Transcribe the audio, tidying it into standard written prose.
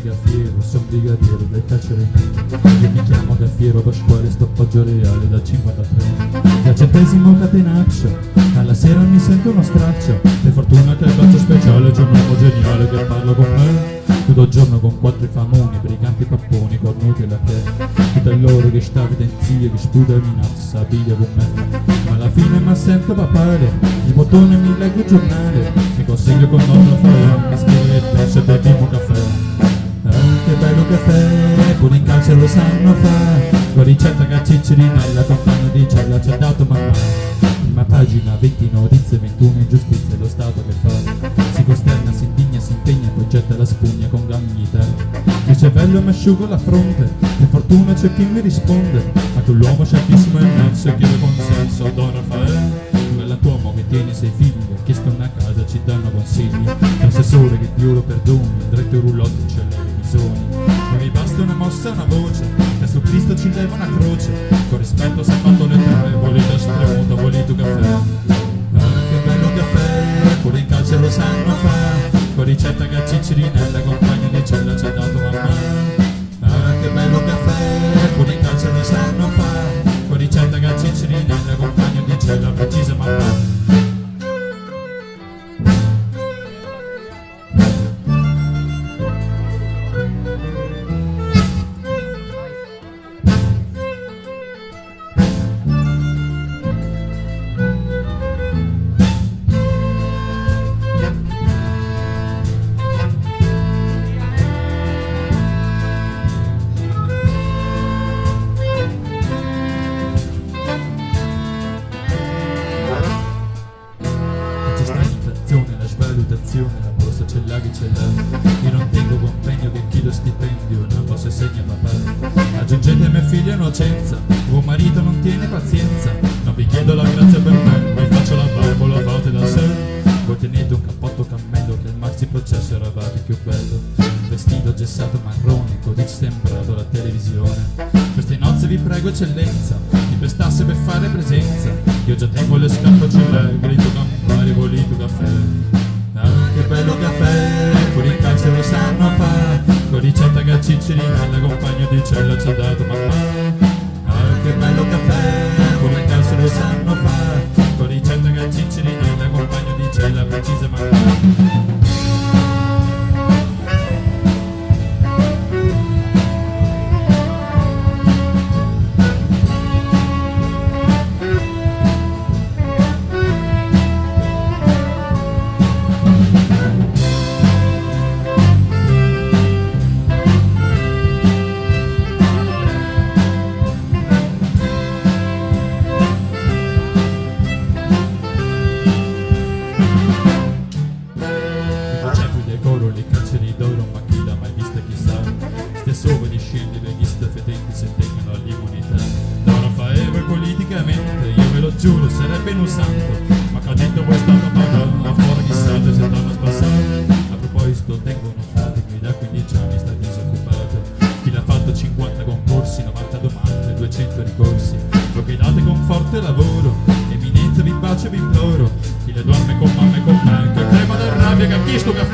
Gaffiero, son brigadiero del carcere. Io mi chiamo Gaffiero Pasquale, sto appoggio reale da 53. Da centesimo catenaccio, alla sera mi sento uno straccio. Per fortuna che il braccio speciale c'è un uomo geniale che parla con me. Tutto il giorno con quattro famoni, briganti papponi, cornuti e la che. Tutte loro che sta evidenzie, che sputa e minazza, piglia con me. Ma alla fine mi sento papare, il bottone mi leggo il giornale. Mi consiglio con non lo fare, mi scrive il pesce per primo caffè. Che bello caffè, pure in carcere lo sanno fare. Con ricetta che a Ciccerinella, compagno di cella ci ha dato mamma. Prima pagina, 20 notizie, 21 ingiustizie, lo Stato che fa. Si costerna, si indigna, si impegna, poi getta la spugna con gran dignità. Il cervello mi asciugo la fronte, per fortuna c'è chi mi risponde. Ma quell'uomo sciattissimo è immenso e chiede consenso, Don Raffaele. Quell'uomo che tiene 6 figli, che sta a casa ci danno consigli. L'assessore che Dio lo perdoni, il diretto rulotto ce l'è. Non mi basta una mossa, una voce, che su Cristo ci leva una croce. Con rispetto se ha fatto le tre, volete spremuto, volete caffè. Che bello caffè, pure in calcio lo sanno fa. Con ricetta che a Ciccerinella, compagno di cella ci ha dato mamma. Che bello caffè, pure in calcio lo sanno fa. Con ricetta che a Ciccerinella, compagno di cella precisa mamma. La borsa c'è là che c'è là. Io non tengo convegno che chi lo stipendio non posso segna papà. Aggiungete mia figlia innocenza, tuo marito non tiene pazienza. Non vi chiedo la grazia per me, vi faccio la barba, la fate da sé. Voi tenete un cappotto cammello che il maxi processo eravate più bello. Vestito gessato marrone, così ci è sembrato la televisione. Queste nozze vi prego eccellenza, mi prestasse per fare presenza. Io già tengo le scarpe ce l'hai, grito campari, volito caffè. Che bello caffè, pure in calcio lo sanno fa. Con ricetta che a Ciccerinella, compagno di cella ci ha dato mamma. Che bello caffè, pure in calcio lo sanno fa. Con ricetta che a Ciccerinella, compagno di cella precisa mamma. Le carceri d'oro, ma chi l'ha mai vista chissà. Stesso di scendi leghiste fedenti se tengono all'immunità. Don Raffaele politicamente, io ve lo giuro, sarebbe un santo. Ma che ha detto voi stato pagato, la fuori chissà se stanno spassando. A proposito, tengo un frate che da 15 anni sta disoccupato. Chi l'ha fatto 50 concorsi, 90 domande, 200 ricorsi. Voi che date con forte lavoro, eminenza vi bacio e vi imploro. Chi le dorme con mamma e con me, che crema da rabbia che ha chiesto che